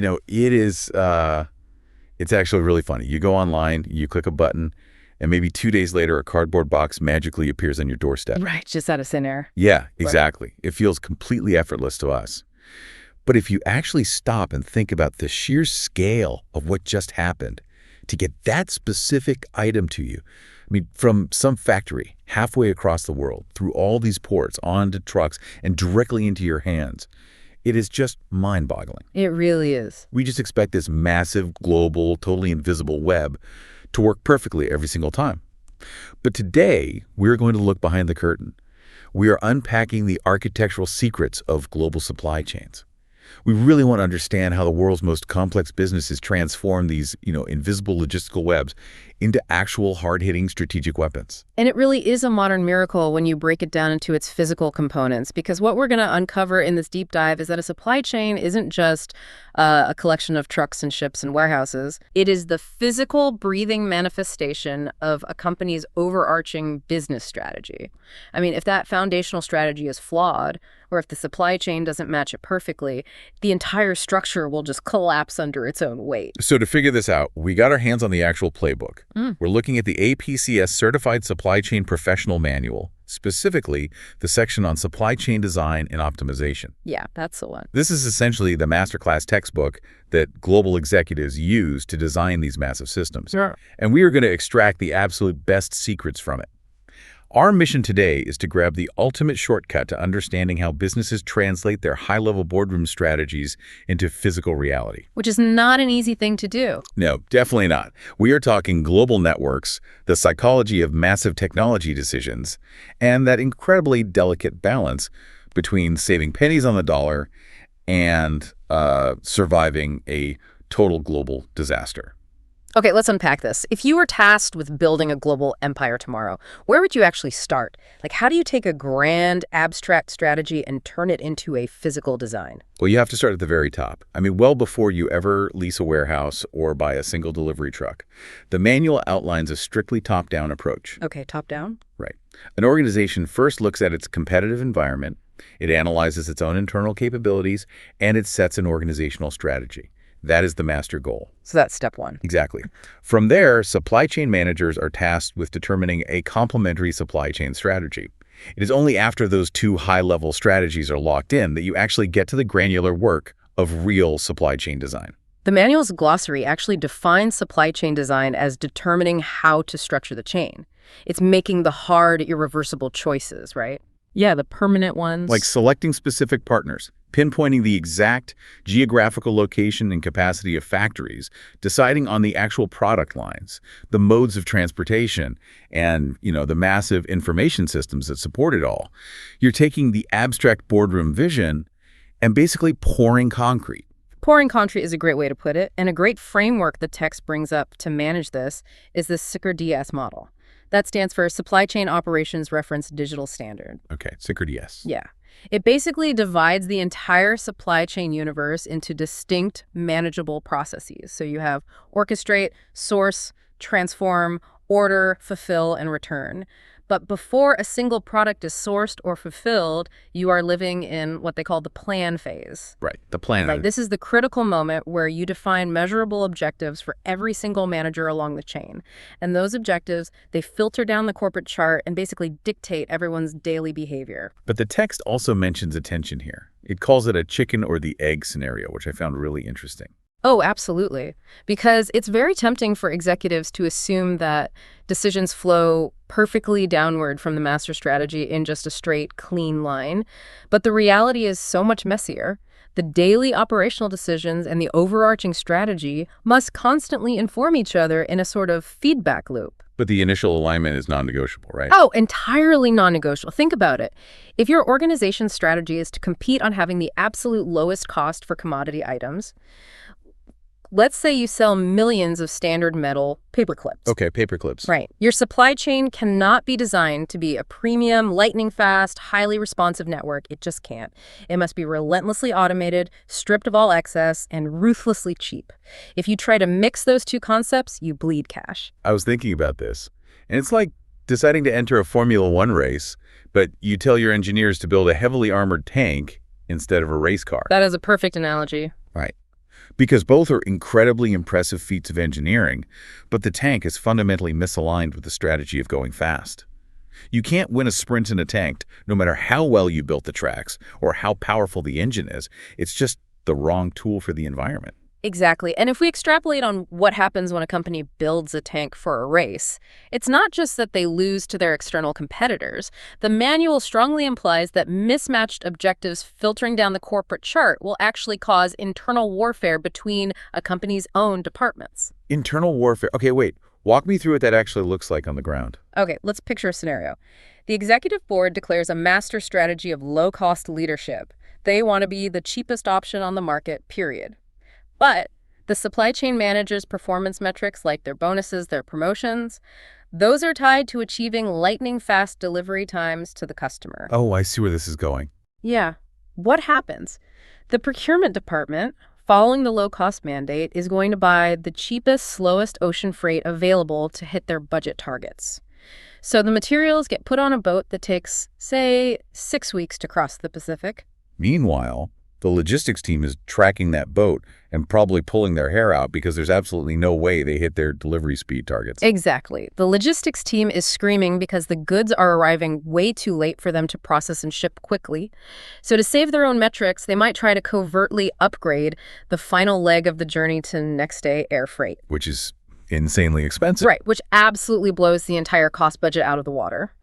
It is, it's actually really funny. You go online, you click a button, and maybe 2 days later, a cardboard box magically appears on your doorstep. Right, just out of thin air. Yeah, exactly. Right. It feels completely effortless to us. But if you actually stop and think about the sheer scale of what just happened to get that specific item to you, from some factory halfway across the world, through all these ports, onto trucks, and directly into your hands, it is just mind-boggling. It really is. We just expect this massive, global, totally invisible web to work perfectly every single time. But today, we're going to look behind the curtain. We are unpacking the architectural secrets of global supply chains. We really want to understand how the world's most complex businesses transform these, invisible logistical webs into actual hard-hitting strategic weapons. And it really is a modern miracle when you break it down into its physical components, because what we're going to uncover in this deep dive is that a supply chain isn't just a collection of trucks and ships and warehouses. It is the physical, breathing manifestation of a company's overarching business strategy. If that foundational strategy is flawed, or if the supply chain doesn't match it perfectly, the entire structure will just collapse under its own weight. So to figure this out, we got our hands on the actual playbook. We're looking at the APICS Certified Supply Chain Professional Manual, specifically the section on supply chain design and optimization. Yeah, that's the one. This is essentially the masterclass textbook that global executives use to design these massive systems. Sure. And we are going to extract the absolute best secrets from it. Our mission today is to grab the ultimate shortcut to understanding how businesses translate their high-level boardroom strategies into physical reality. Which is not an easy thing to do. No, definitely not. We are talking global networks, the psychology of massive technology decisions, and that incredibly delicate balance between saving pennies on the dollar and surviving a total global disaster. Okay, let's unpack this. If you were tasked with building a global empire tomorrow, where would you actually start? How do you take a grand, abstract strategy and turn it into a physical design? Well, you have to start at the very top. Well before you ever lease a warehouse or buy a single delivery truck. The manual outlines a strictly top-down approach. Okay, top-down? Right. An organization first looks at its competitive environment, it analyzes its own internal capabilities, and it sets an organizational strategy. That is the master goal. So that's step one. Exactly. From there, supply chain managers are tasked with determining a complementary supply chain strategy. It is only after those two high-level strategies are locked in that you actually get to the granular work of real supply chain design. The manual's glossary actually defines supply chain design as determining how to structure the chain. It's making the hard, irreversible choices, right? Yeah, the permanent ones. Like selecting specific partners, pinpointing the exact geographical location and capacity of factories, deciding on the actual product lines, the modes of transportation, and, the massive information systems that support it all. You're taking the abstract boardroom vision and basically pouring concrete. Pouring concrete is a great way to put it, and a great framework the text brings up to manage this is the SICR-DS model. That stands for Supply Chain Operations Reference Digital Standard. Okay, SICR-DS. Yeah. It basically divides the entire supply chain universe into distinct, manageable processes. So you have orchestrate, source, transform, order, fulfill, and return. But before a single product is sourced or fulfilled, you are living in what they call the plan phase. Right, the plan. Right. This is the critical moment where you define measurable objectives for every single manager along the chain. And those objectives, they filter down the corporate chart and basically dictate everyone's daily behavior. But the text also mentions attention here. It calls it a chicken or the egg scenario, which I found really interesting. Oh, absolutely. Because it's very tempting for executives to assume that decisions flow perfectly downward from the master strategy in just a straight, clean line. But the reality is so much messier. The daily operational decisions and the overarching strategy must constantly inform each other in a sort of feedback loop. But the initial alignment is non-negotiable, right? Oh, entirely non-negotiable. Think about it. If your organization's strategy is to compete on having the absolute lowest cost for commodity items, let's say you sell millions of standard metal paper clips. Okay, paper clips. Right. Your supply chain cannot be designed to be a premium, lightning-fast, highly responsive network. It just can't. It must be relentlessly automated, stripped of all excess, and ruthlessly cheap. If you try to mix those two concepts, you bleed cash. I was thinking about this, and it's like deciding to enter a Formula One race, but you tell your engineers to build a heavily armored tank instead of a race car. That is a perfect analogy. Right. Because both are incredibly impressive feats of engineering, but the tank is fundamentally misaligned with the strategy of going fast. You can't win a sprint in a tank, no matter how well you built the tracks or how powerful the engine is. It's just the wrong tool for the environment. Exactly. And if we extrapolate on what happens when a company builds a tank for a race, it's not just that they lose to their external competitors. The manual strongly implies that mismatched objectives filtering down the corporate chart will actually cause internal warfare between a company's own departments. Internal warfare. Okay, wait. Walk me through what that actually looks like on the ground. Okay, let's picture a scenario. The executive board declares a master strategy of low-cost leadership. They want to be the cheapest option on the market, period. But the supply chain manager's performance metrics, like their bonuses, their promotions, those are tied to achieving lightning-fast delivery times to the customer. Oh, I see where this is going. Yeah. What happens? The procurement department, following the low-cost mandate, is going to buy the cheapest, slowest ocean freight available to hit their budget targets. So the materials get put on a boat that takes, say, 6 weeks to cross the Pacific. Meanwhile, the logistics team is tracking that boat and probably pulling their hair out because there's absolutely no way they hit their delivery speed targets. Exactly. The logistics team is screaming because the goods are arriving way too late for them to process and ship quickly. So to save their own metrics, they might try to covertly upgrade the final leg of the journey to next-day air freight. Which is insanely expensive. Right, which absolutely blows the entire cost budget out of the water.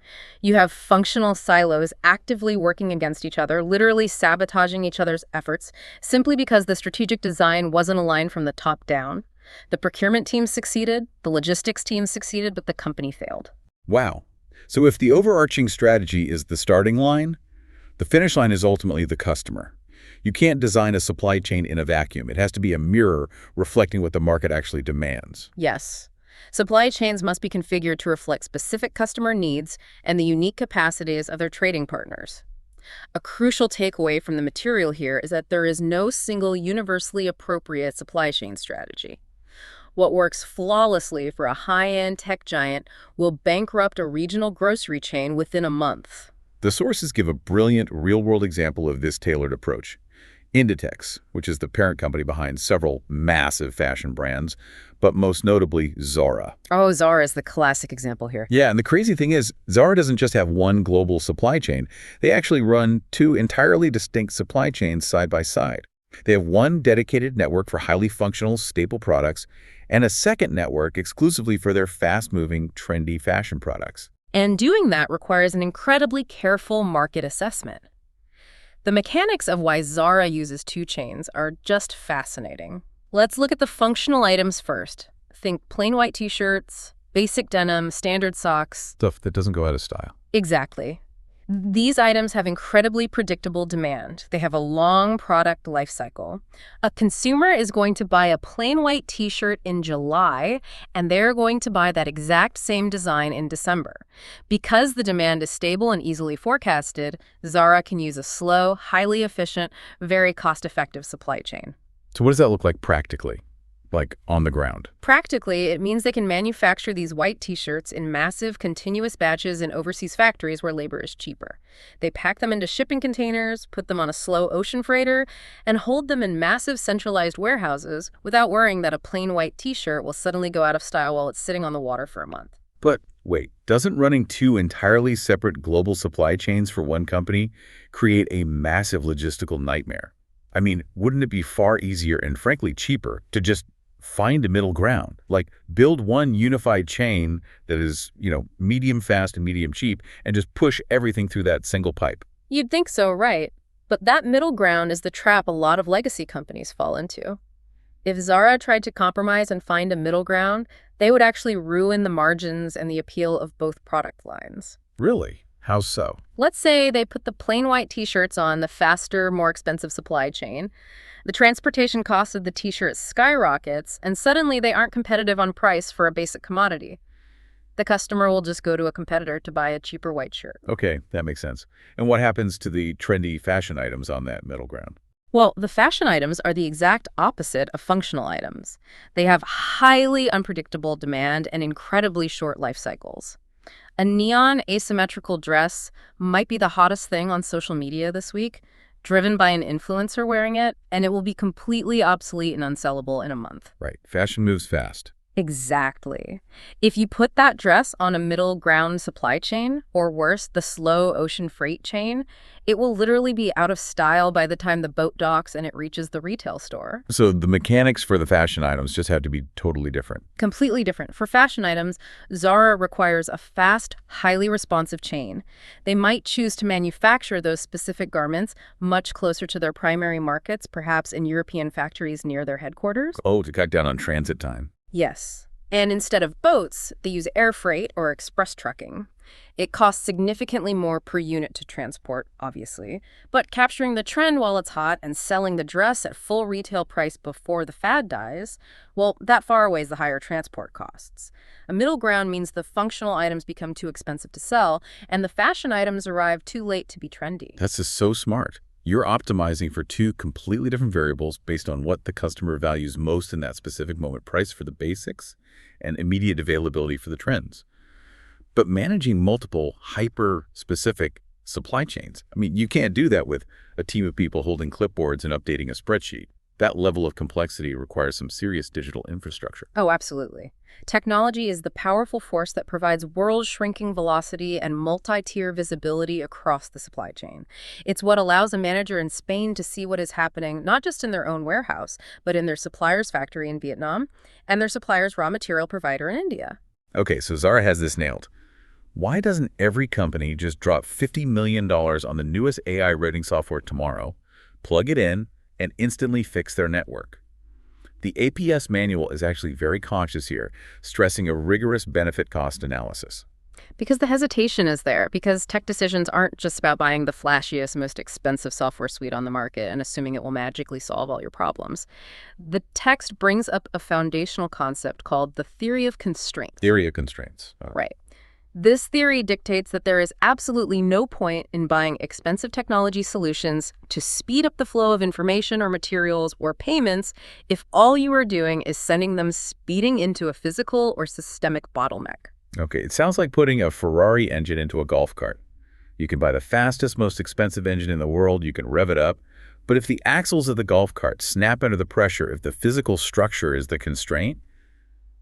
You have functional silos actively working against each other, literally sabotaging each other's efforts, simply because the strategic design wasn't aligned from the top down. The procurement team succeeded, the logistics team succeeded, but the company failed. Wow. So if the overarching strategy is the starting line, the finish line is ultimately the customer. You can't design a supply chain in a vacuum. It has to be a mirror reflecting what the market actually demands. Yes. Supply chains must be configured to reflect specific customer needs and the unique capacities of their trading partners. A crucial takeaway from the material here is that there is no single universally appropriate supply chain strategy. What works flawlessly for a high-end tech giant will bankrupt a regional grocery chain within a month. The sources give a brilliant real-world example of this tailored approach. Inditex, which is the parent company behind several massive fashion brands, but most notably Zara. Oh, Zara is the classic example here. Yeah, and the crazy thing is, Zara doesn't just have one global supply chain. They actually run two entirely distinct supply chains side by side. They have one dedicated network for highly functional, staple products, and a second network exclusively for their fast-moving, trendy fashion products. And doing that requires an incredibly careful market assessment. The mechanics of why Zara uses two chains are just fascinating. Let's look at the functional items first. Think plain white t-shirts, basic denim, standard socks. Stuff that doesn't go out of style. Exactly. These items have incredibly predictable demand. They have a long product life cycle. A consumer is going to buy a plain white t-shirt in July, and they're going to buy that exact same design in December. Because the demand is stable and easily forecasted, Zara can use a slow, highly efficient, very cost-effective supply chain. So what does that look like practically? Like on the ground? Practically, it means they can manufacture these white t-shirts in massive, continuous batches in overseas factories where labor is cheaper. They pack them into shipping containers, put them on a slow ocean freighter, and hold them in massive centralized warehouses without worrying that a plain white t-shirt will suddenly go out of style while it's sitting on the water for a month. But wait, doesn't running two entirely separate global supply chains for one company create a massive logistical nightmare? I mean, wouldn't it be far easier and frankly cheaper to just find a middle ground, like build one unified chain that is, medium fast and medium cheap, and just push everything through that single pipe? You'd think so, right? But that middle ground is the trap a lot of legacy companies fall into. If Zara tried to compromise and find a middle ground, they would actually ruin the margins and the appeal of both product lines. Really? How so? Let's say they put the plain white t-shirts on the faster, more expensive supply chain. The transportation cost of the t-shirt skyrockets, and suddenly they aren't competitive on price for a basic commodity. The customer will just go to a competitor to buy a cheaper white shirt. Okay, that makes sense. And what happens to the trendy fashion items on that middle ground? Well, the fashion items are the exact opposite of functional items. They have highly unpredictable demand and incredibly short life cycles. A neon asymmetrical dress might be the hottest thing on social media this week, driven by an influencer wearing it, and it will be completely obsolete and unsellable in a month. Right. Fashion moves fast. Exactly. If you put that dress on a middle ground supply chain, or worse, the slow ocean freight chain, it will literally be out of style by the time the boat docks and it reaches the retail store. So the mechanics for the fashion items just have to be totally different. Completely different. For fashion items, Zara requires a fast, highly responsive chain. They might choose to manufacture those specific garments much closer to their primary markets, perhaps in European factories near their headquarters. Oh, to cut down on transit time. Yes. And instead of boats, they use air freight or express trucking. It costs significantly more per unit to transport, obviously, but capturing the trend while it's hot and selling the dress at full retail price before the fad dies, well, that far outweighs the higher transport costs. A middle ground means the functional items become too expensive to sell, and the fashion items arrive too late to be trendy. That's just so smart. You're optimizing for two completely different variables based on what the customer values most in that specific moment: price for the basics and immediate availability for the trends. But managing multiple hyper-specific supply chains, I mean, you can't do that with a team of people holding clipboards and updating a spreadsheet. That level of complexity requires some serious digital infrastructure. Oh, absolutely. Technology is the powerful force that provides world-shrinking velocity and multi-tier visibility across the supply chain. It's what allows a manager in Spain to see what is happening not just in their own warehouse, but in their supplier's factory in Vietnam and their supplier's raw material provider in India. Okay, so Zara has this nailed. Why doesn't every company just drop $50 million on the newest AI rating software tomorrow, plug it in, and instantly fix their network? The APICS manual is actually very cautious here, stressing a rigorous benefit-cost analysis. Because the hesitation is there, because tech decisions aren't just about buying the flashiest, most expensive software suite on the market and assuming it will magically solve all your problems. The text brings up a foundational concept called the theory of constraints. Theory of constraints. Right. This theory dictates that there is absolutely no point in buying expensive technology solutions to speed up the flow of information or materials or payments if all you are doing is sending them speeding into a physical or systemic bottleneck. Okay, it sounds like putting a Ferrari engine into a golf cart. You can buy the fastest, most expensive engine in the world, you can rev it up, but if the axles of the golf cart snap under the pressure, if the physical structure is the constraint,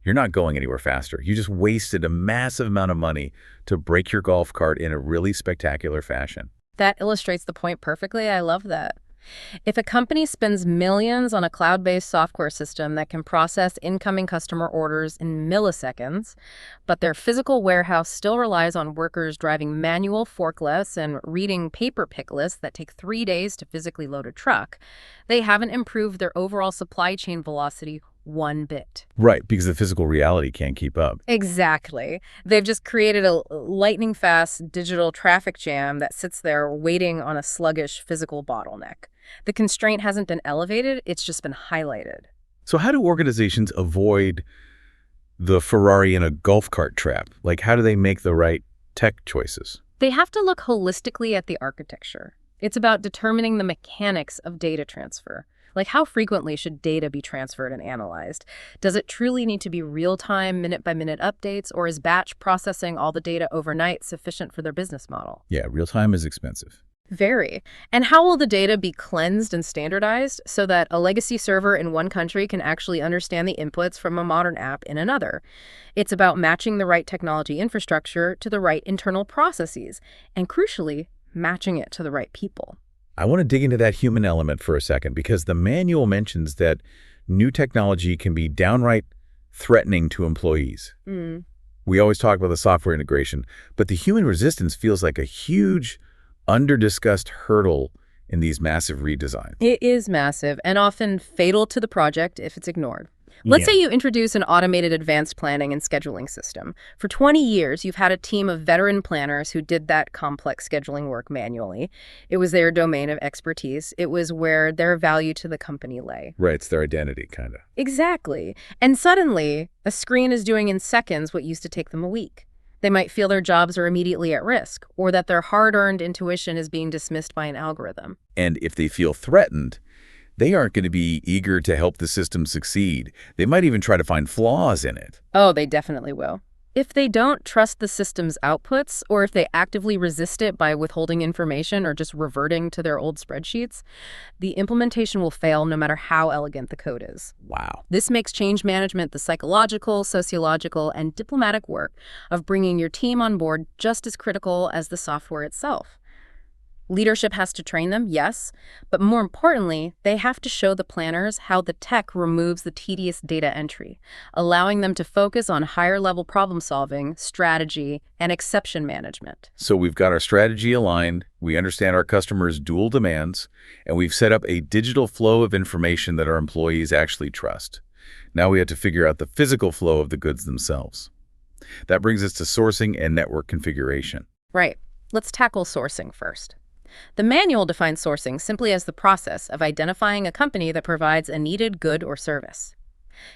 you're not going anywhere faster. You just wasted a massive amount of money to break your golf cart in a really spectacular fashion. That illustrates the point perfectly. I love that. If a company spends millions on a cloud-based software system that can process incoming customer orders in milliseconds, but their physical warehouse still relies on workers driving manual forklifts and reading paper pick lists that take 3 days to physically load a truck, they haven't improved their overall supply chain velocity one bit. Right, because the physical reality can't keep up. Exactly. They've just created a lightning-fast digital traffic jam that sits there waiting on a sluggish physical bottleneck. The constraint hasn't been elevated, it's just been highlighted. So how do organizations avoid the Ferrari in a golf cart trap? Like, how do they make the right tech choices? They have to look holistically at the architecture. It's about determining the mechanics of data transfer. Like, how frequently should data be transferred and analyzed? Does it truly need to be real-time, minute-by-minute updates, or is batch processing all the data overnight sufficient for their business model? Yeah, real-time is expensive. Very. And how will the data be cleansed and standardized so that a legacy server in one country can actually understand the inputs from a modern app in another? It's about matching the right technology infrastructure to the right internal processes, and crucially, matching it to the right people. I want to dig into that human element for a second, because the manual mentions that new technology can be downright threatening to employees. We always talk about the software integration, but the human resistance feels like a huge, under-discussed hurdle in these massive redesigns. It is massive and often fatal to the project if it's ignored. Let's say you introduce an automated advanced planning and scheduling system. For 20 years, you've had a team of veteran planners who did that complex scheduling work manually. It was their domain of expertise. It was where their value to the company lay. Right, it's their identity, kind of. Exactly. And suddenly, a screen is doing in seconds what used to take them a week. They might feel their jobs are immediately at risk, or that their hard-earned intuition is being dismissed by an algorithm. And if they feel threatened, they aren't going to be eager to help the system succeed. They might even try to find flaws in it. Oh, they definitely will. If they don't trust the system's outputs, or if they actively resist it by withholding information or just reverting to their old spreadsheets, the implementation will fail no matter how elegant the code is. Wow. This makes change management the psychological, sociological, and diplomatic work of bringing your team on board just as critical as the software itself. Leadership has to train them, yes, but more importantly, they have to show the planners how the tech removes the tedious data entry, allowing them to focus on higher-level problem-solving, strategy, and exception management. So we've got our strategy aligned, we understand our customers' dual demands, and we've set up a digital flow of information that our employees actually trust. Now we have to figure out the physical flow of the goods themselves. That brings us to sourcing and network configuration. Right. Let's tackle sourcing first. The manual defines sourcing simply as the process of identifying a company that provides a needed good or service.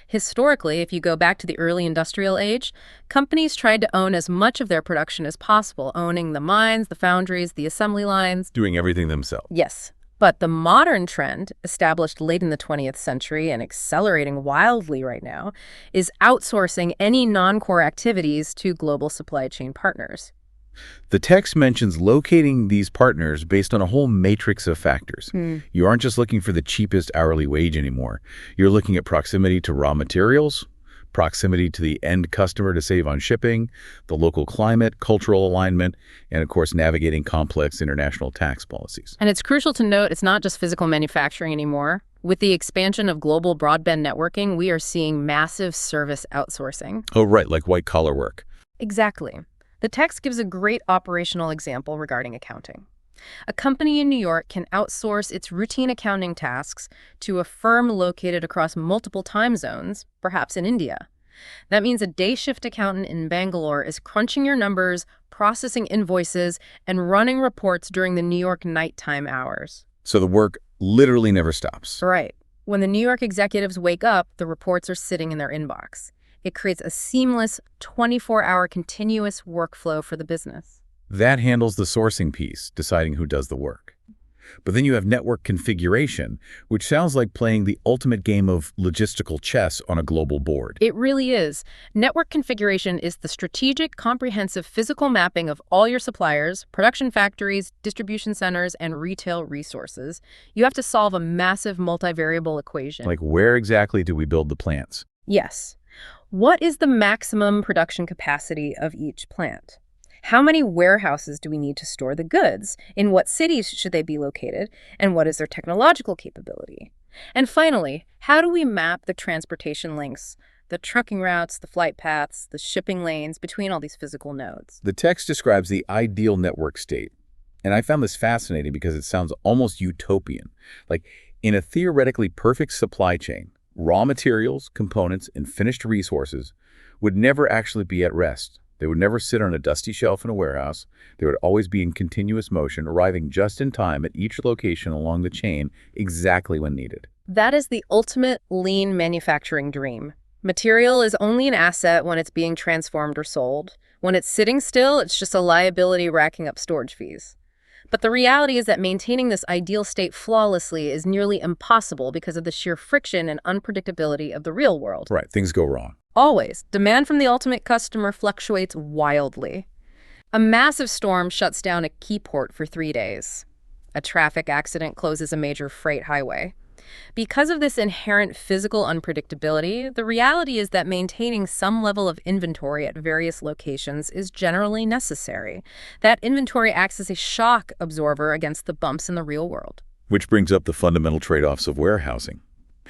Historically, if you go back to the early industrial age, companies tried to own as much of their production as possible, owning the mines, the foundries, the assembly lines. Doing everything themselves. Yes, but the modern trend, established late in the 20th century and accelerating wildly right now, is outsourcing any non-core activities to global supply chain partners. The text mentions locating these partners based on a whole matrix of factors. You aren't just looking for the cheapest hourly wage anymore. You're looking at proximity to raw materials, proximity to the end customer to save on shipping, the local climate, cultural alignment, and of course navigating complex international tax policies. And it's crucial to note it's not just physical manufacturing anymore. With the expansion of global broadband networking, we are seeing massive service outsourcing. Oh, right, like white-collar work. Exactly. The text gives a great operational example regarding accounting. A company in New York can outsource its routine accounting tasks to a firm located across multiple time zones, perhaps in India. That means a day shift accountant in Bangalore is crunching your numbers, processing invoices, and running reports during the New York nighttime hours. So the work literally never stops. Right. When the New York executives wake up, the reports are sitting in their inbox. It creates a seamless, 24-hour continuous workflow for the business. That handles the sourcing piece, deciding who does the work. But then you have network configuration, which sounds like playing the ultimate game of logistical chess on a global board. It really is. Network configuration is the strategic, comprehensive physical mapping of all your suppliers, production factories, distribution centers, and retail resources. You have to solve a massive multivariable equation. Like, where exactly do we build the plants? Yes. What is the maximum production capacity of each plant? How many warehouses do we need to store the goods? In what cities should they be located? And what is their technological capability? And finally, how do we map the transportation links, the trucking routes, the flight paths, the shipping lanes between all these physical nodes? The text describes the ideal network state. And I found this fascinating because it sounds almost utopian. Like, in a theoretically perfect supply chain, raw materials, components, and finished resources would never actually be at rest. They would never sit on a dusty shelf in a warehouse. They would always be in continuous motion, arriving just in time at each location along the chain exactly when needed. That is the ultimate lean manufacturing dream. Material is only an asset when it's being transformed or sold. When it's sitting still, it's just a liability racking up storage fees. But the reality is that maintaining this ideal state flawlessly is nearly impossible because of the sheer friction and unpredictability of the real world. Right, things go wrong. Always. Demand from the ultimate customer fluctuates wildly. A massive storm shuts down a key port for 3 days. A traffic accident closes a major freight highway. Because of this inherent physical unpredictability, the reality is that maintaining some level of inventory at various locations is generally necessary. That inventory acts as a shock absorber against the bumps in the real world. Which brings up the fundamental trade-offs of warehousing.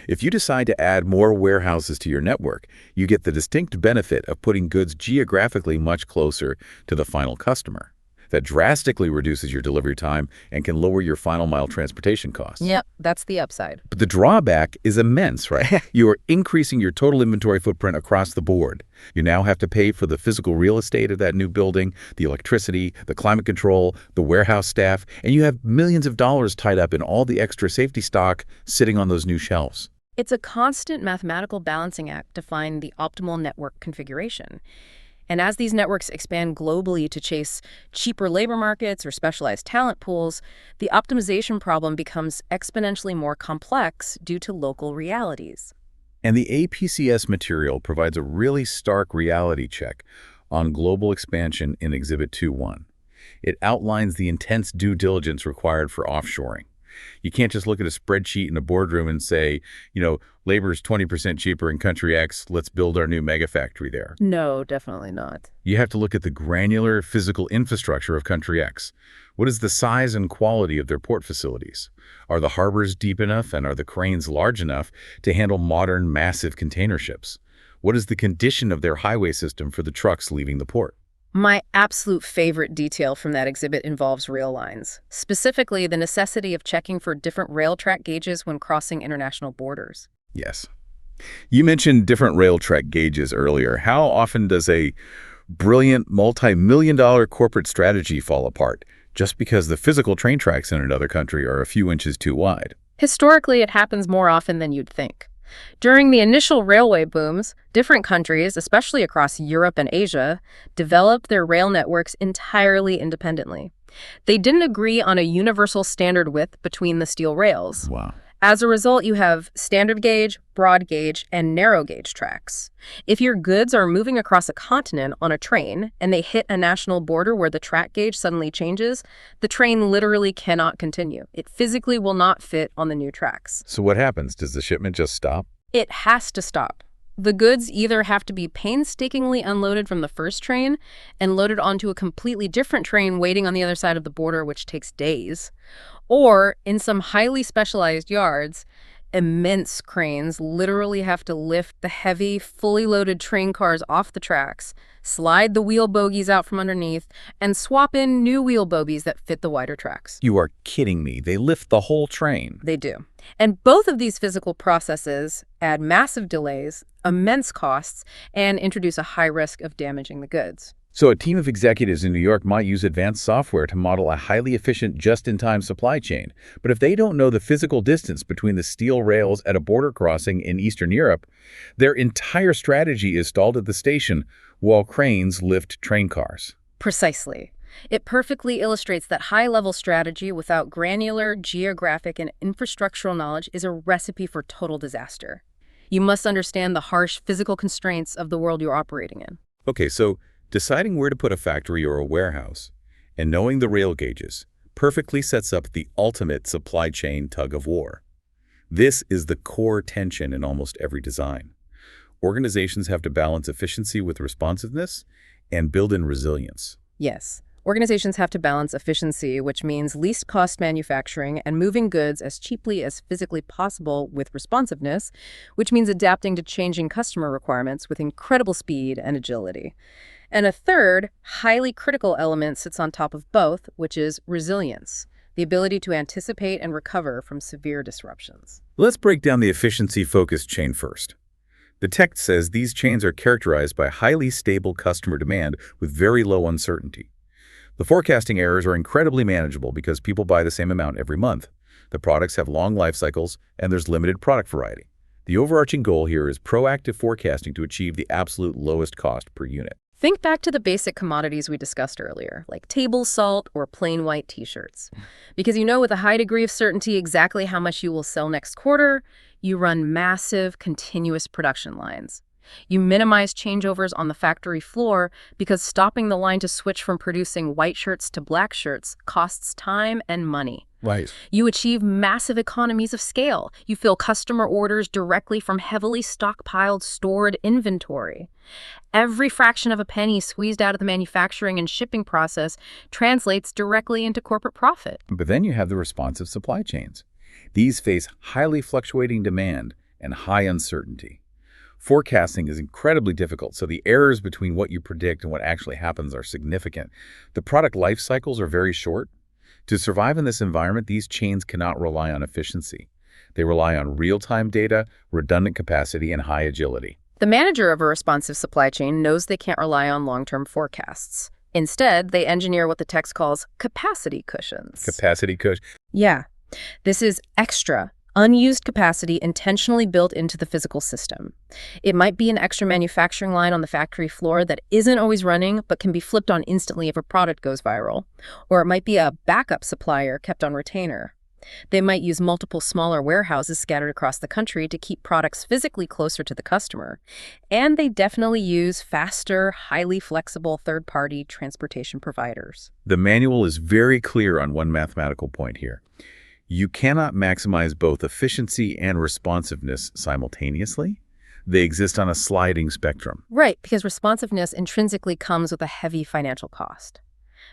If you decide to add more warehouses to your network, you get the distinct benefit of putting goods geographically much closer to the final customer. That drastically reduces your delivery time and can lower your final mile transportation costs. Yep, that's the upside. But the drawback is immense, right? You are increasing your total inventory footprint across the board. You now have to pay for the physical real estate of that new building, the electricity, the climate control, the warehouse staff, and you have millions of dollars tied up in all the extra safety stock sitting on those new shelves. It's a constant mathematical balancing act to find the optimal network configuration. And as these networks expand globally to chase cheaper labor markets or specialized talent pools, the optimization problem becomes exponentially more complex due to local realities. And the APICS material provides a really stark reality check. on global expansion in Exhibit 2.1. It outlines the intense due diligence required for offshoring. You can't just look at a spreadsheet in a boardroom and say, labor is 20% cheaper in country X, let's build our new mega factory there. No, definitely not. You have to look at the granular physical infrastructure of country X. What is the size and quality of their port facilities? Are the harbors deep enough and are the cranes large enough to handle modern, massive container ships? What is the condition of their highway system for the trucks leaving the port? My absolute favorite detail from that exhibit involves rail lines, specifically the necessity of checking for different rail track gauges when crossing international borders. Yes. You mentioned different rail track gauges earlier. How often does a brilliant multi-million-dollar corporate strategy fall apart just because the physical train tracks in another country are a few inches too wide? Historically, it happens more often than you'd think. During the initial railway booms, different countries, especially across Europe and Asia, developed their rail networks entirely independently. They didn't agree on a universal standard width between the steel rails. Wow. As a result, you have standard gauge, broad gauge, and narrow gauge tracks. If your goods are moving across a continent on a train and they hit a national border where the track gauge suddenly changes, the train literally cannot continue. It physically will not fit on the new tracks. So what happens? Does the shipment just stop? It has to stop. The goods either have to be painstakingly unloaded from the first train and loaded onto a completely different train waiting on the other side of the border, which takes days. Or, in some highly specialized yards, immense cranes literally have to lift the heavy, fully loaded train cars off the tracks, slide the wheel bogies out from underneath, and swap in new wheel bogies that fit the wider tracks. You are kidding me. They lift the whole train. They do. And both of these physical processes add massive delays, immense costs, and introduce a high risk of damaging the goods. So a team of executives in New York might use advanced software to model a highly efficient just-in-time supply chain. But if they don't know the physical distance between the steel rails at a border crossing in Eastern Europe, their entire strategy is stalled at the station while cranes lift train cars. Precisely. It perfectly illustrates that high-level strategy without granular, geographic, and infrastructural knowledge is a recipe for total disaster. You must understand the harsh physical constraints of the world you're operating in. Okay, so deciding where to put a factory or a warehouse and knowing the rail gauges perfectly sets up the ultimate supply chain tug-of-war. This is the core tension in almost every design. Organizations have to balance efficiency with responsiveness and build in resilience. Yes. Organizations have to balance efficiency, which means least cost manufacturing and moving goods as cheaply as physically possible, with responsiveness, which means adapting to changing customer requirements with incredible speed and agility. And a third, highly critical element sits on top of both, which is resilience, the ability to anticipate and recover from severe disruptions. Let's break down the efficiency-focused chain first. The text says these chains are characterized by highly stable customer demand with very low uncertainty. The forecasting errors are incredibly manageable because people buy the same amount every month. The products have long life cycles, and there's limited product variety. The overarching goal here is proactive forecasting to achieve the absolute lowest cost per unit. Think back to the basic commodities we discussed earlier, like table salt or plain white t-shirts. Because you know with a high degree of certainty exactly how much you will sell next quarter, you run massive, continuous production lines. You minimize changeovers on the factory floor because stopping the line to switch from producing white shirts to black shirts costs time and money. Right. You achieve massive economies of scale. You fill customer orders directly from heavily stockpiled, stored inventory. Every fraction of a penny squeezed out of the manufacturing and shipping process translates directly into corporate profit. But then you have the responsive supply chains. These face highly fluctuating demand and high uncertainty. Forecasting is incredibly difficult, so the errors between what you predict and what actually happens are significant. The product life cycles are very short. To survive in this environment, these chains cannot rely on efficiency. They rely on real-time data, redundant capacity, and high agility. The manager of a responsive supply chain knows they can't rely on long-term forecasts. Instead, they engineer what the text calls capacity cushions. Capacity cushion? Yeah. This is extra, unused capacity intentionally built into the physical system. It might be an extra manufacturing line on the factory floor that isn't always running but can be flipped on instantly if a product goes viral. Or it might be a backup supplier kept on retainer. They might use multiple smaller warehouses scattered across the country to keep products physically closer to the customer. And they definitely use faster, highly flexible third-party transportation providers. The manual is very clear on one mathematical point here. You cannot maximize both efficiency and responsiveness simultaneously. They exist on a sliding spectrum. Right, because responsiveness intrinsically comes with a heavy financial cost.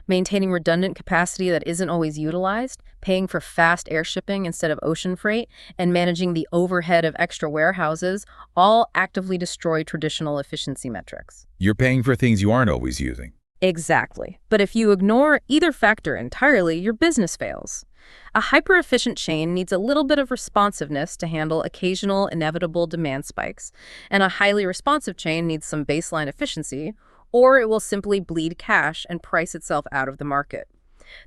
Maintaining redundant capacity that isn't always utilized, paying for fast air shipping instead of ocean freight, and managing the overhead of extra warehouses all actively destroy traditional efficiency metrics. You're paying for things you aren't always using. Exactly. But if you ignore either factor entirely, your business fails. A hyper-efficient chain needs a little bit of responsiveness to handle occasional inevitable demand spikes, and a highly responsive chain needs some baseline efficiency, or it will simply bleed cash and price itself out of the market.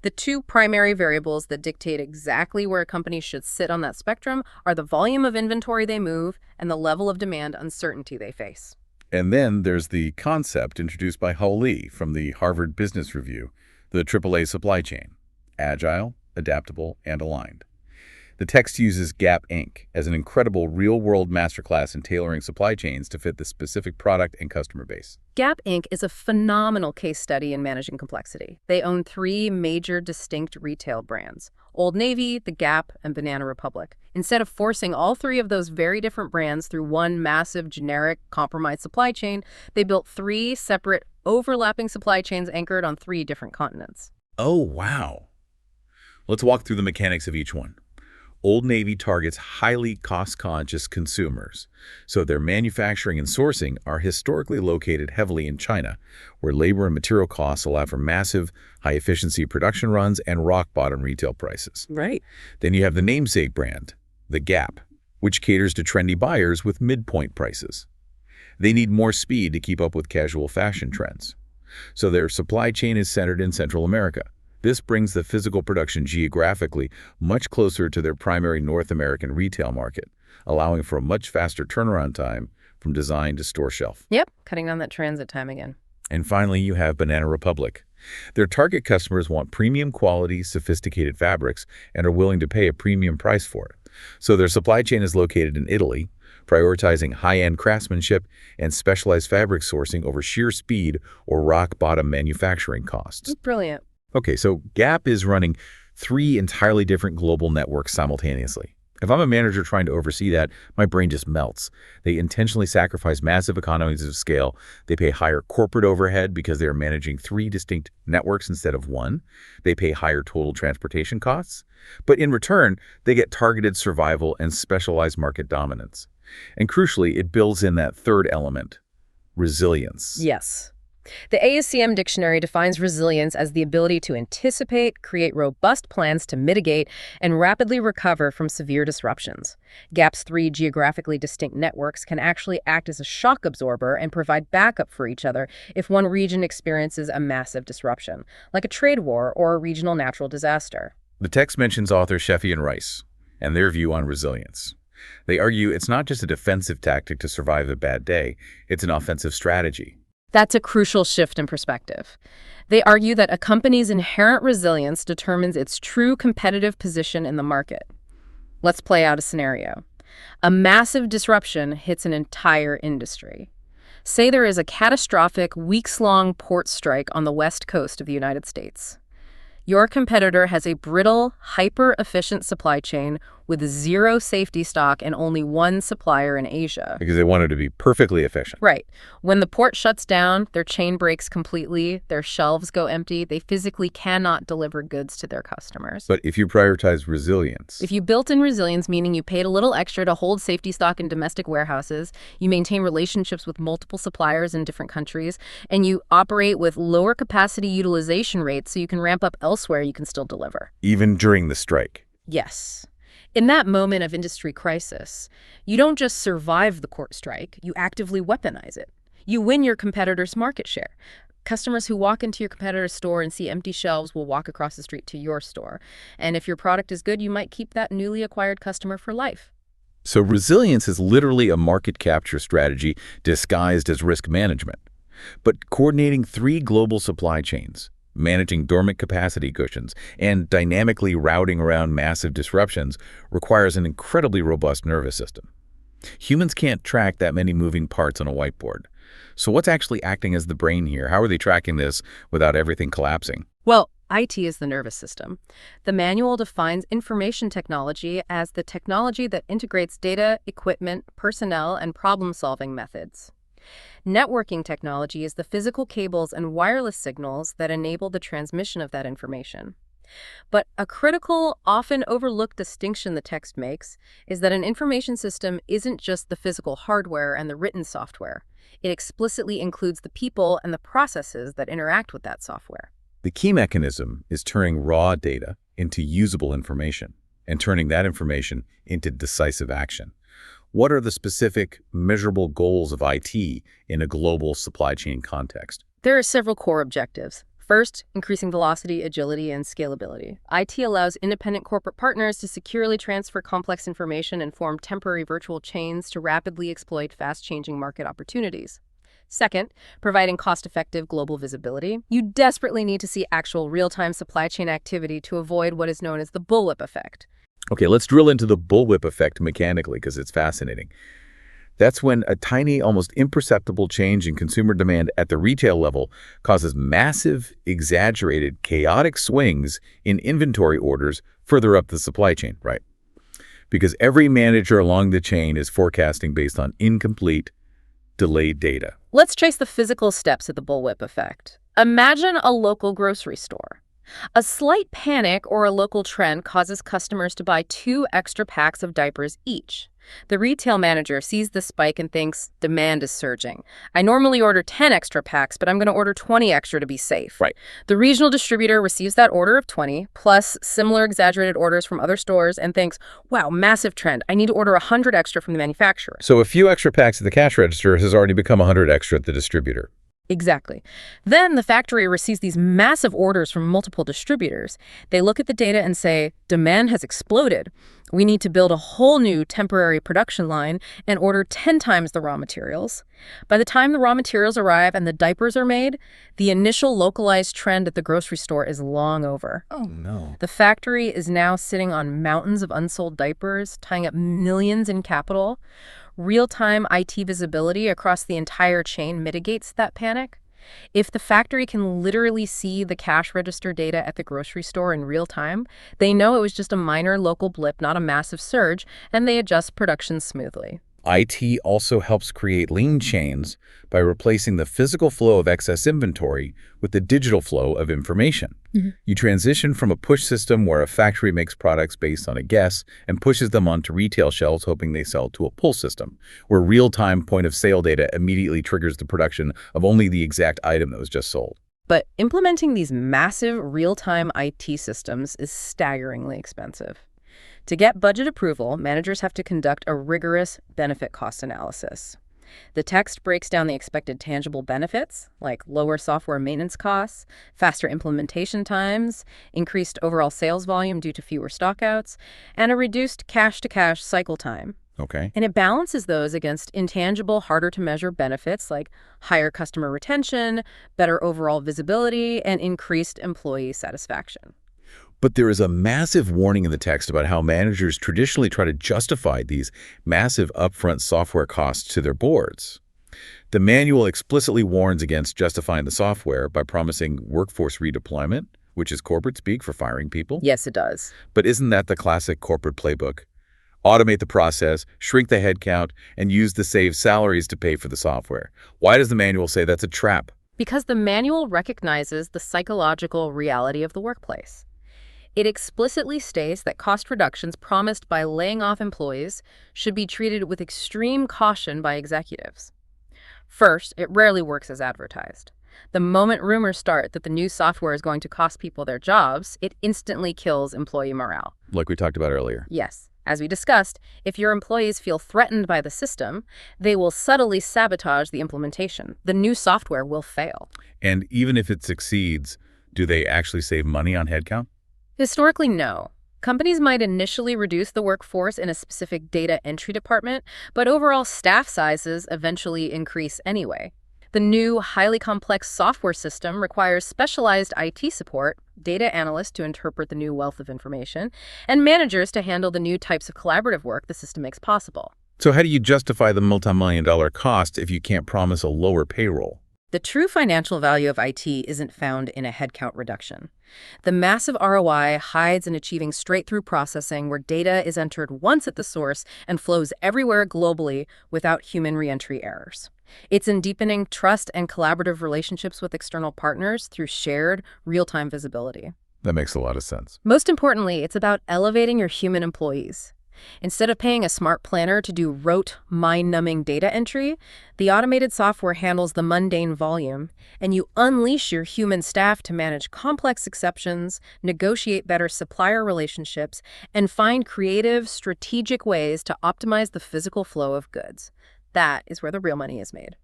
The two primary variables that dictate exactly where a company should sit on that spectrum are the volume of inventory they move and the level of demand uncertainty they face. And then there's the concept introduced by Hull Lee from the Harvard Business Review, the AAA supply chain: agile, adaptable, and aligned. The text uses Gap Inc. as an incredible real-world masterclass in tailoring supply chains to fit the specific product and customer base. Gap Inc. is a phenomenal case study in managing complexity. They own 3 major distinct retail brands: Old Navy, The Gap, and Banana Republic. Instead of forcing all 3 of those very different brands through one massive, generic, compromised supply chain, they built 3 separate, overlapping supply chains anchored on 3 different continents. Oh, wow. Let's walk through the mechanics of each one. Old Navy targets highly cost-conscious consumers, so their manufacturing and sourcing are historically located heavily in China, where labor and material costs allow for massive, high-efficiency production runs and rock-bottom retail prices. Right. Then you have the namesake brand, The Gap, which caters to trendy buyers with midpoint prices. They need more speed to keep up with casual fashion trends, so their supply chain is centered in Central America. This brings the physical production geographically much closer to their primary North American retail market, allowing for a much faster turnaround time from design to store shelf. Yep, cutting down that transit time again. And finally, you have Banana Republic. Their target customers want premium quality, sophisticated fabrics and are willing to pay a premium price for it. So their supply chain is located in Italy, prioritizing high-end craftsmanship and specialized fabric sourcing over sheer speed or rock-bottom manufacturing costs. Brilliant. Okay, so Gap is running 3 entirely different global networks simultaneously. If I'm a manager trying to oversee that, my brain just melts. They intentionally sacrifice massive economies of scale. They pay higher corporate overhead because they are managing 3 distinct networks instead of 1. They pay higher total transportation costs. But in return, they get targeted survival and specialized market dominance. And crucially, it builds in that third element: resilience. Yes. The ASCM dictionary defines resilience as the ability to anticipate, create robust plans to mitigate, and rapidly recover from severe disruptions. Gap's 3 geographically distinct networks can actually act as a shock absorber and provide backup for each other if one region experiences a massive disruption, like a trade war or a regional natural disaster. The text mentions author Sheffy and Rice and their view on resilience. They argue it's not just a defensive tactic to survive a bad day, it's an offensive strategy. That's a crucial shift in perspective. They argue that a company's inherent resilience determines its true competitive position in the market. Let's play out a scenario. A massive disruption hits an entire industry. Say there is a catastrophic, weeks-long port strike on the West Coast of the United States. Your competitor has a brittle, hyper-efficient supply chain with 0 safety stock and only 1 supplier in Asia. Because they want it to be perfectly efficient. Right. When the port shuts down, their chain breaks completely, their shelves go empty, they physically cannot deliver goods to their customers. But if you prioritize resilience, If you built in resilience, meaning you paid a little extra to hold safety stock in domestic warehouses, you maintain relationships with multiple suppliers in different countries, and you operate with lower capacity utilization rates so you can ramp up elsewhere, you can still deliver. even during the strike. Yes. In that moment of industry crisis, you don't just survive the port strike, you actively weaponize it. You win your competitor's market share. Customers who walk into your competitor's store and see empty shelves will walk across the street to your store. And if your product is good, you might keep that newly acquired customer for life. So resilience is literally a market capture strategy disguised as risk management. But coordinating 3 global supply chains, Managing dormant capacity cushions and dynamically routing around massive disruptions requires an incredibly robust nervous system. Humans can't track that many moving parts on a whiteboard. So what's actually acting as the brain here? How are they tracking this without everything collapsing? Well, IT is the nervous system. The manual defines information technology as the technology that integrates data, equipment, personnel, and problem-solving methods. Networking technology is the physical cables and wireless signals that enable the transmission of that information. But a critical, often overlooked distinction the text makes is that an information system isn't just the physical hardware and the written software. It explicitly includes the people and the processes that interact with that software. The key mechanism is turning raw data into usable information and turning that information into decisive action. What are the specific, measurable goals of IT in a global supply chain context? There are several core objectives. First, increasing velocity, agility, and scalability. IT allows independent corporate partners to securely transfer complex information and form temporary virtual chains to rapidly exploit fast-changing market opportunities. Second, providing cost-effective global visibility. You desperately need to see actual real-time supply chain activity to avoid what is known as the bullwhip effect. Okay, let's drill into the bullwhip effect mechanically because it's fascinating. That's when a tiny, almost imperceptible change in consumer demand at the retail level causes massive, exaggerated, chaotic swings in inventory orders further up the supply chain, right? Because every manager along the chain is forecasting based on incomplete, delayed data. Let's trace the physical steps of the bullwhip effect. Imagine a local grocery store. A slight panic or a local trend causes customers to buy 2 extra packs of diapers each. The retail manager sees the spike and thinks, demand is surging. I normally order 10 extra packs, but I'm going to order 20 extra to be safe. Right. The regional distributor receives that order of 20, plus similar exaggerated orders from other stores, and thinks, wow, massive trend. I need to order 100 extra from the manufacturer. So a few extra packs at the cash register has already become 100 extra at the distributor. Exactly. Then the factory receives these massive orders from multiple distributors. They look at the data and say, demand has exploded. We need to build a whole new temporary production line and order 10 times the raw materials. By the time the raw materials arrive and the diapers are made, the initial localized trend at the grocery store is long over. Oh, no. The factory is now sitting on mountains of unsold diapers, tying up millions in capital. Real-time IT visibility across the entire chain mitigates that panic. If the factory can literally see the cash register data at the grocery store in real time, they know it was just a minor local blip, not a massive surge, and they adjust production smoothly. IT also helps create lean chains by replacing the physical flow of excess inventory with the digital flow of information. You transition from a push system where a factory makes products based on a guess and pushes them onto retail shelves hoping they sell, to a pull system, where real-time point-of-sale data immediately triggers the production of only the exact item that was just sold. But implementing these massive real-time IT systems is staggeringly expensive. To get budget approval, managers have to conduct a rigorous benefit-cost analysis. The text breaks down the expected tangible benefits, like lower software maintenance costs, faster implementation times, increased overall sales volume due to fewer stockouts, and a reduced cash-to-cash cycle time. Okay. And it balances those against intangible, harder-to-measure benefits like higher customer retention, better overall visibility, and increased employee satisfaction. But there is a massive warning in the text about how managers traditionally try to justify these massive upfront software costs to their boards. The manual explicitly warns against justifying the software by promising workforce redeployment, which is corporate speak for firing people. Yes, it does. But isn't that the classic corporate playbook? Automate the process, shrink the headcount, and use the saved salaries to pay for the software. Why does the manual say that's a trap? Because the manual recognizes the psychological reality of the workplace. It explicitly states that cost reductions promised by laying off employees should be treated with extreme caution by executives. First, it rarely works as advertised. The moment rumors start that the new software is going to cost people their jobs, it instantly kills employee morale. Like we talked about earlier. Yes. As we discussed, if your employees feel threatened by the system, they will subtly sabotage the implementation. The new software will fail. And even if it succeeds, do they actually save money on headcount? Historically, no. Companies might initially reduce the workforce in a specific data entry department, but overall staff sizes eventually increase anyway. The new, highly complex software system requires specialized IT support, data analysts to interpret the new wealth of information, and managers to handle the new types of collaborative work the system makes possible. So how do you justify the multi-million-dollar cost if you can't promise a lower payroll? The true financial value of IT isn't found in a headcount reduction. The massive ROI hides in achieving straight-through processing where data is entered once at the source and flows everywhere globally without human reentry errors. It's in deepening trust and collaborative relationships with external partners through shared, real-time visibility. That makes a lot of sense. Most importantly, it's about elevating your human employees. Instead of paying a smart planner to do rote, mind-numbing data entry, the automated software handles the mundane volume, and you unleash your human staff to manage complex exceptions, negotiate better supplier relationships, and find creative, strategic ways to optimize the physical flow of goods. That is where the real money is made.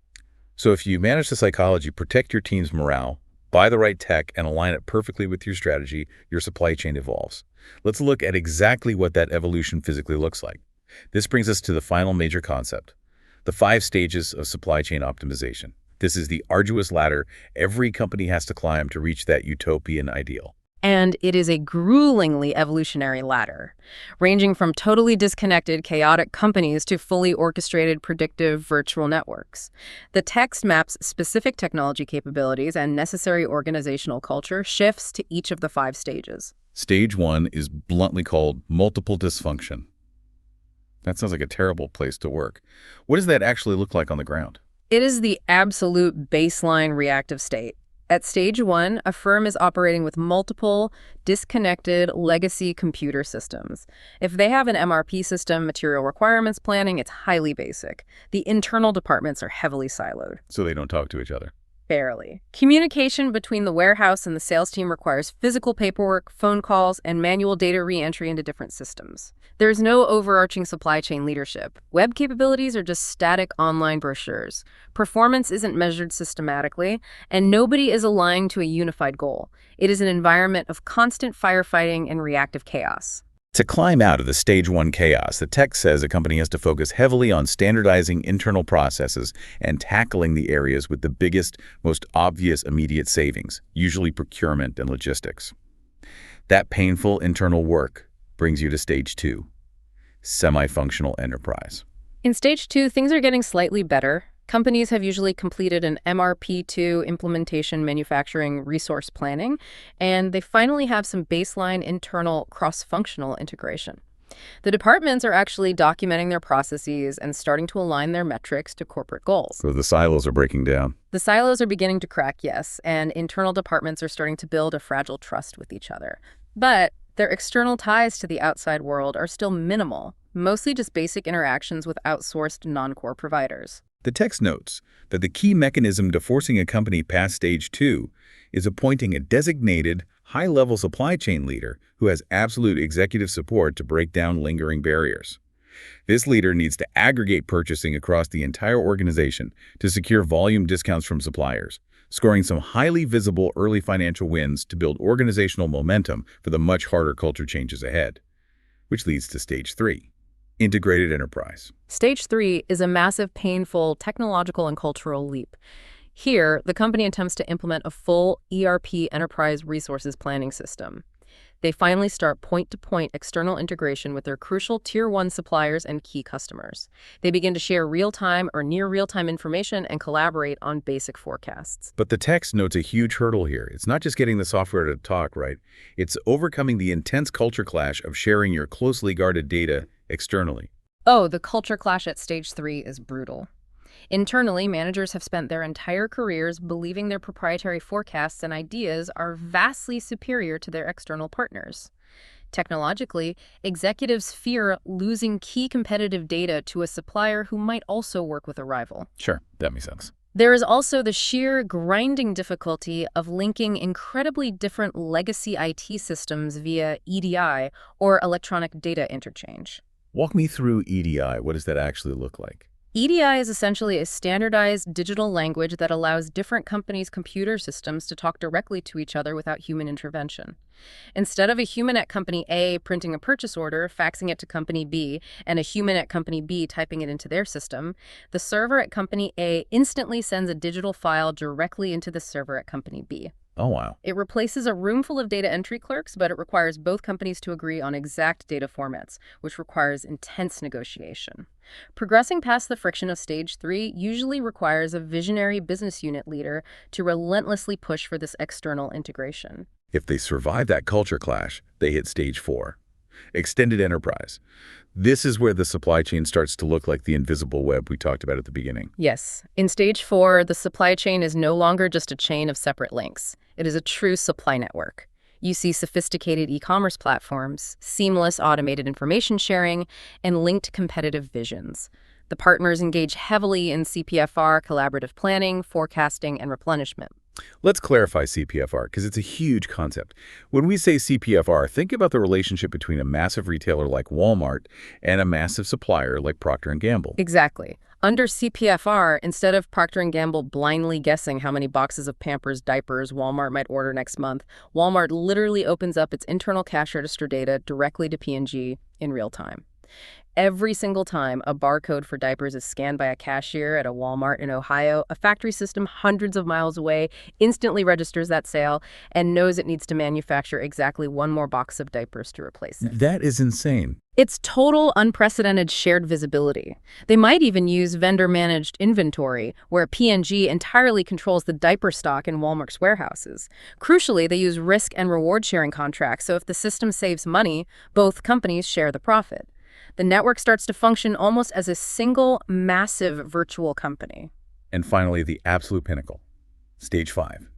So if you manage the psychology, protect your team's morale, buy the right tech, and align it perfectly with your strategy, your supply chain evolves. Let's look at exactly what that evolution physically looks like. This brings us to the final major concept, the 5 stages of supply chain optimization. This is the arduous ladder every company has to climb to reach that utopian ideal. And it is a gruelingly evolutionary ladder, ranging from totally disconnected, chaotic companies to fully orchestrated, predictive virtual networks. The text maps specific technology capabilities and necessary organizational culture shifts to each of the 5 stages. Stage 1 is bluntly called multiple dysfunction. That sounds like a terrible place to work. What does that actually look like on the ground? It is the absolute baseline reactive state. At stage 1, a firm is operating with multiple, disconnected legacy computer systems. If they have an MRP system, material requirements planning, it's highly basic. The internal departments are heavily siloed. So they don't talk to each other. Barely. Communication between the warehouse and the sales team requires physical paperwork, phone calls, and manual data re-entry into different systems. There's no overarching supply chain leadership. Web capabilities are just static online brochures. Performance isn't measured systematically, and nobody is aligned to a unified goal. It is an environment of constant firefighting and reactive chaos. To climb out of the stage 1 chaos, the text says a company has to focus heavily on standardizing internal processes and tackling the areas with the biggest, most obvious immediate savings, usually procurement and logistics. That painful internal work brings you to stage 2, semi-functional enterprise. In stage 2, things are getting slightly better. Companies have usually completed an MRP2 implementation, manufacturing, resource planning, and they finally have some baseline internal cross-functional integration. The departments are actually documenting their processes and starting to align their metrics to corporate goals. So the silos are breaking down. The silos are beginning to crack, yes, and internal departments are starting to build a fragile trust with each other. But their external ties to the outside world are still minimal, mostly just basic interactions with outsourced non-core providers. The text notes that the key mechanism to forcing a company past stage 2 is appointing a designated, high-level supply chain leader who has absolute executive support to break down lingering barriers. This leader needs to aggregate purchasing across the entire organization to secure volume discounts from suppliers, scoring some highly visible early financial wins to build organizational momentum for the much harder culture changes ahead. Which leads to stage 3. Integrated enterprise. Stage 3 is a massive, painful technological and cultural leap. Here, the company attempts to implement a full ERP enterprise resources planning system. They finally start point-to-point external integration with their crucial Tier 1 suppliers and key customers. They begin to share real-time or near-real-time information and collaborate on basic forecasts. But the text notes a huge hurdle here. It's not just getting the software to talk, right? It's overcoming the intense culture clash of sharing your closely guarded data externally. Oh, the culture clash at stage 3 is brutal. Internally, managers have spent their entire careers believing their proprietary forecasts and ideas are vastly superior to their external partners. Technologically, executives fear losing key competitive data to a supplier who might also work with a rival. Sure, that makes sense. There is also the sheer grinding difficulty of linking incredibly different legacy IT systems via EDI or electronic data interchange. Walk me through EDI. What does that actually look like? EDI is essentially a standardized digital language that allows different companies' computer systems to talk directly to each other without human intervention. Instead of a human at company A printing a purchase order, faxing it to company B, and a human at company B typing it into their system, the server at company A instantly sends a digital file directly into the server at company B. Oh, wow. It replaces a room full of data entry clerks, but it requires both companies to agree on exact data formats, which requires intense negotiation. Progressing past the friction of stage 3 usually requires a visionary business unit leader to relentlessly push for this external integration. If they survive that culture clash, they hit stage 4. Extended enterprise. This is where the supply chain starts to look like the invisible web we talked about at the beginning. Yes, in stage 4, the supply chain is no longer just a chain of separate links. It is a true supply network. You see sophisticated e-commerce platforms, seamless automated information sharing, and linked competitive visions. The partners engage heavily in CPFR, collaborative planning, forecasting, and replenishment. Let's clarify CPFR, because it's a huge concept. When we say CPFR, think about the relationship between a massive retailer like Walmart and a massive supplier like Procter & Gamble. Exactly. Under CPFR, instead of Procter & Gamble blindly guessing how many boxes of Pampers diapers Walmart might order next month, Walmart literally opens up its internal cash register data directly to P&G in real time. Every single time a barcode for diapers is scanned by a cashier at a Walmart in Ohio, a factory system hundreds of miles away instantly registers that sale and knows it needs to manufacture exactly one more box of diapers to replace it. That is insane. It's total unprecedented shared visibility. They might even use vendor-managed inventory, where P&G entirely controls the diaper stock in Walmart's warehouses. Crucially, they use risk and reward sharing contracts, so if the system saves money, both companies share the profit. The network starts to function almost as a single, massive virtual company. And finally, the absolute pinnacle. Stage 5.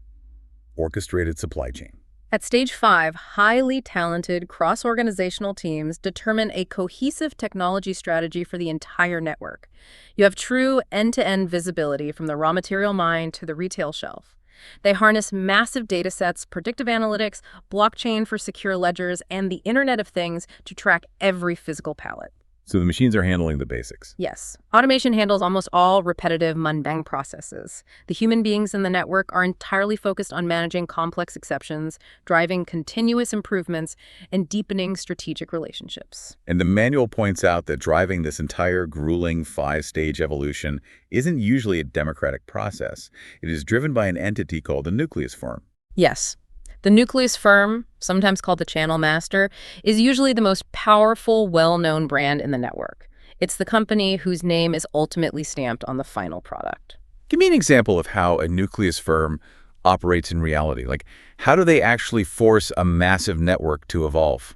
Orchestrated supply chain. At stage 5, highly talented cross-organizational teams determine a cohesive technology strategy for the entire network. You have true end-to-end visibility from the raw material mine to the retail shelf. They harness massive data sets, predictive analytics, blockchain for secure ledgers, and the Internet of Things to track every physical pallet. So the machines are handling the basics. Yes. Automation handles almost all repetitive, mundane processes. The human beings in the network are entirely focused on managing complex exceptions, driving continuous improvements, and deepening strategic relationships. And the manual points out that driving this entire grueling 5-stage evolution isn't usually a democratic process. It is driven by an entity called the nucleus firm. Yes. The nucleus firm, sometimes called the channel master, is usually the most powerful, well-known brand in the network. It's the company whose name is ultimately stamped on the final product. Give me an example of how a nucleus firm operates in reality. Like, how do they actually force a massive network to evolve?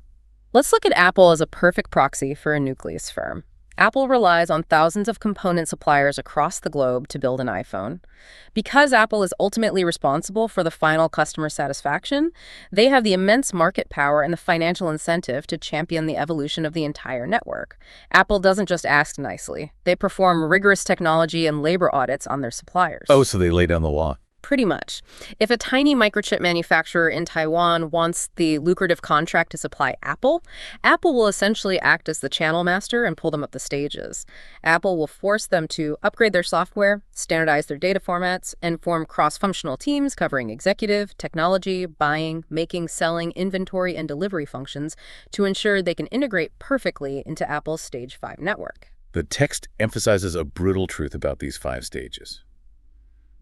Let's look at Apple as a perfect proxy for a nucleus firm. Apple relies on thousands of component suppliers across the globe to build an iPhone. Because Apple is ultimately responsible for the final customer satisfaction, they have the immense market power and the financial incentive to champion the evolution of the entire network. Apple doesn't just ask nicely. They perform rigorous technology and labor audits on their suppliers. Oh, so they lay down the law. Pretty much. If a tiny microchip manufacturer in Taiwan wants the lucrative contract to supply Apple, Apple will essentially act as the channel master and pull them up the stages. Apple will force them to upgrade their software, standardize their data formats, and form cross-functional teams covering executive, technology, buying, making, selling, inventory, and delivery functions to ensure they can integrate perfectly into Apple's Stage 5 network. The text emphasizes a brutal truth about these 5 stages.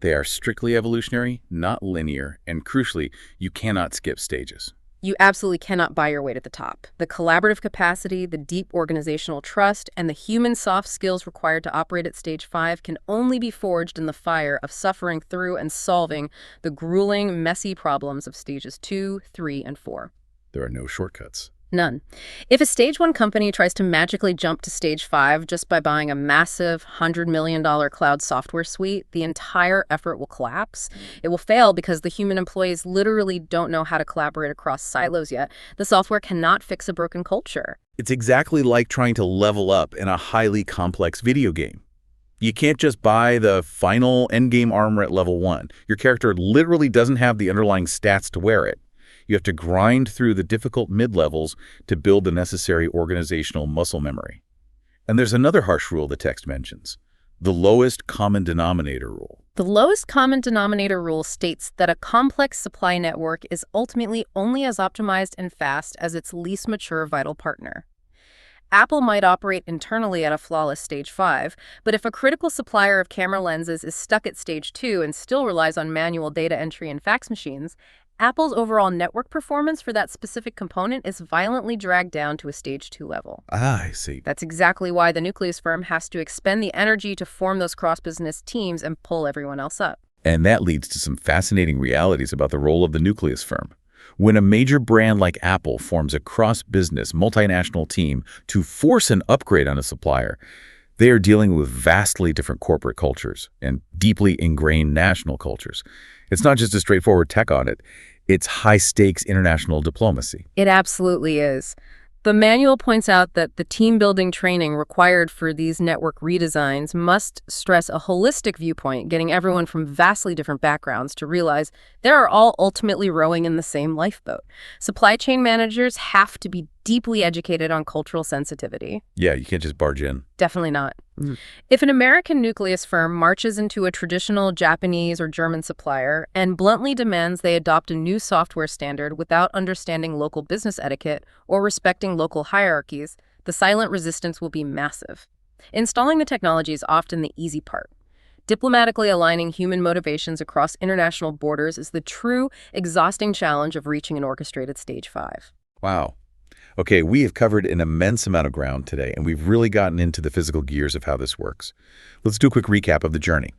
They are strictly evolutionary, not linear, and crucially, you cannot skip stages. You absolutely cannot buy your way to the top. The collaborative capacity, the deep organizational trust, and the human soft skills required to operate at Stage 5 can only be forged in the fire of suffering through and solving the grueling, messy problems of Stages 2, 3, and 4. There are no shortcuts. None. If a Stage 1 company tries to magically jump to Stage 5 just by buying a massive $100 million cloud software suite, the entire effort will collapse. It will fail because the human employees literally don't know how to collaborate across silos yet. The software cannot fix a broken culture. It's exactly like trying to level up in a highly complex video game. You can't just buy the final endgame armor at level 1. Your character literally doesn't have the underlying stats to wear it. You have to grind through the difficult mid-levels to build the necessary organizational muscle memory. And there's another harsh rule the text mentions. The lowest common denominator rule. The lowest common denominator rule states that a complex supply network is ultimately only as optimized and fast as its least mature vital partner. Apple might operate internally at a flawless stage 5, but if a critical supplier of camera lenses is stuck at stage 2 and still relies on manual data entry and fax machines, Apple's overall network performance for that specific component is violently dragged down to a stage 2 level. Ah, I see. That's exactly why the nucleus firm has to expend the energy to form those cross-business teams and pull everyone else up. And that leads to some fascinating realities about the role of the nucleus firm. When a major brand like Apple forms a cross-business, multinational team to force an upgrade on a supplier, they are dealing with vastly different corporate cultures and deeply ingrained national cultures. It's not just a straightforward tech audit, it's high-stakes international diplomacy. It absolutely is. The manual points out that the team-building training required for these network redesigns must stress a holistic viewpoint, getting everyone from vastly different backgrounds to realize they're all ultimately rowing in the same lifeboat. Supply chain managers have to be deeply educated on cultural sensitivity. Yeah, you can't just barge in. Definitely not. If an American nucleus firm marches into a traditional Japanese or German supplier and bluntly demands they adopt a new software standard without understanding local business etiquette or respecting local hierarchies, the silent resistance will be massive. Installing the technology is often the easy part. Diplomatically aligning human motivations across international borders is the true, exhausting challenge of reaching an orchestrated stage 5. Wow. Okay, we have covered an immense amount of ground today, and we've really gotten into the physical gears of how this works. Let's do a quick recap of the journey.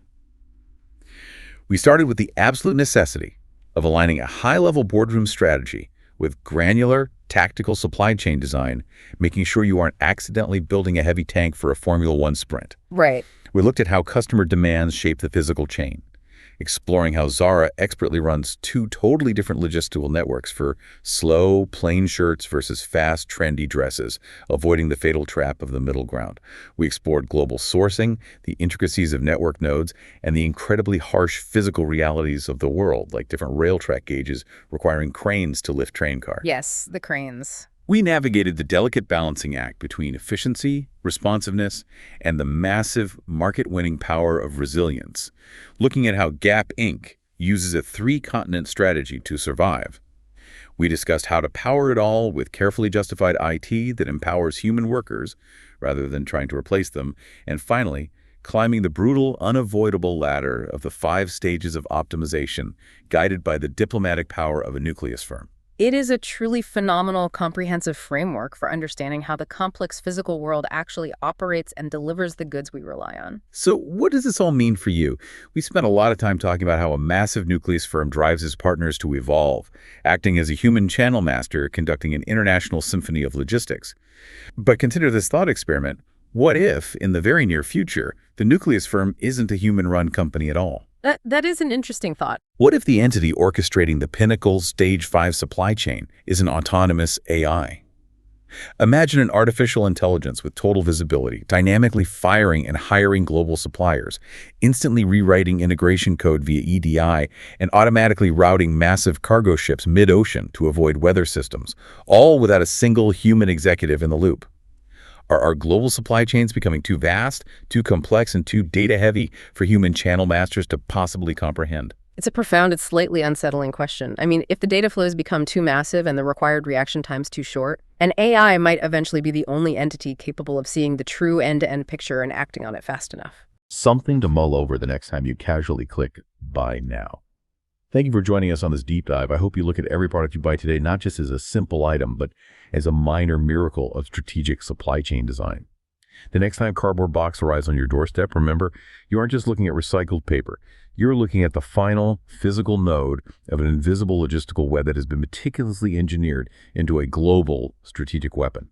We started with the absolute necessity of aligning a high-level boardroom strategy with granular, tactical supply chain design, making sure you aren't accidentally building a heavy tank for a Formula One sprint. Right. We looked at how customer demands shape the physical chain, exploring how Zara expertly runs two totally different logistical networks for slow, plain shirts versus fast, trendy dresses, avoiding the fatal trap of the middle ground. We explored global sourcing, the intricacies of network nodes, and the incredibly harsh physical realities of the world, like different rail track gauges requiring cranes to lift train cars. Yes, the cranes. We navigated the delicate balancing act between efficiency, responsiveness, and the massive market-winning power of resilience, looking at how Gap Inc. uses a three-continent strategy to survive. We discussed how to power it all with carefully justified IT that empowers human workers rather than trying to replace them, and finally, climbing the brutal, unavoidable ladder of the 5 stages of optimization, guided by the diplomatic power of a nucleus firm. It is a truly phenomenal, comprehensive framework for understanding how the complex physical world actually operates and delivers the goods we rely on. So what does this all mean for you? We spent a lot of time talking about how a massive nucleus firm drives its partners to evolve, acting as a human channel master, conducting an international symphony of logistics. But consider this thought experiment. What if, in the very near future, the nucleus firm isn't a human-run company at all? That is an interesting thought. What if the entity orchestrating the pinnacle Stage 5 supply chain is an autonomous AI? Imagine an artificial intelligence with total visibility, dynamically firing and hiring global suppliers, instantly rewriting integration code via EDI, and automatically routing massive cargo ships mid-ocean to avoid weather systems, all without a single human executive in the loop. Are our global supply chains becoming too vast, too complex, and too data-heavy for human channel masters to possibly comprehend? It's a profound and slightly unsettling question. I mean, if the data flows become too massive and the required reaction times too short, an AI might eventually be the only entity capable of seeing the true end-to-end picture and acting on it fast enough. Something to mull over the next time you casually click buy now. Thank you for joining us on this deep dive. I hope you look at every product you buy today not just as a simple item, but as a minor miracle of strategic supply chain design. The next time cardboard box arrives on your doorstep, remember, you aren't just looking at recycled paper. You're looking at the final physical node of an invisible logistical web that has been meticulously engineered into a global strategic weapon.